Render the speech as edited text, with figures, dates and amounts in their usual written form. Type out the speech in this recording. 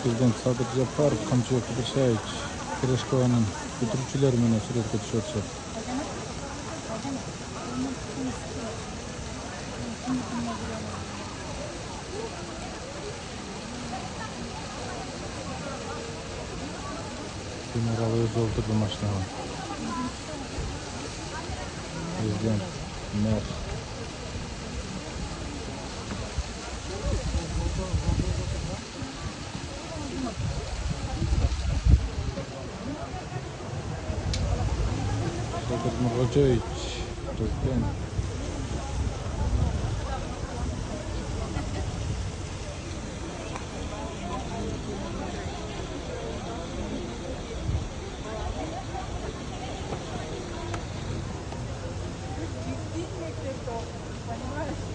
Prezident Sadık Japarov Kamchiyo Kudryashevich Tereshkovaning bitiruvchilari bilan suratga tushyapti. General o'zi o'ldirdi mashinani. Prezident, mer. Shavkat Mirziyoyevich, prezident. Понимаешь?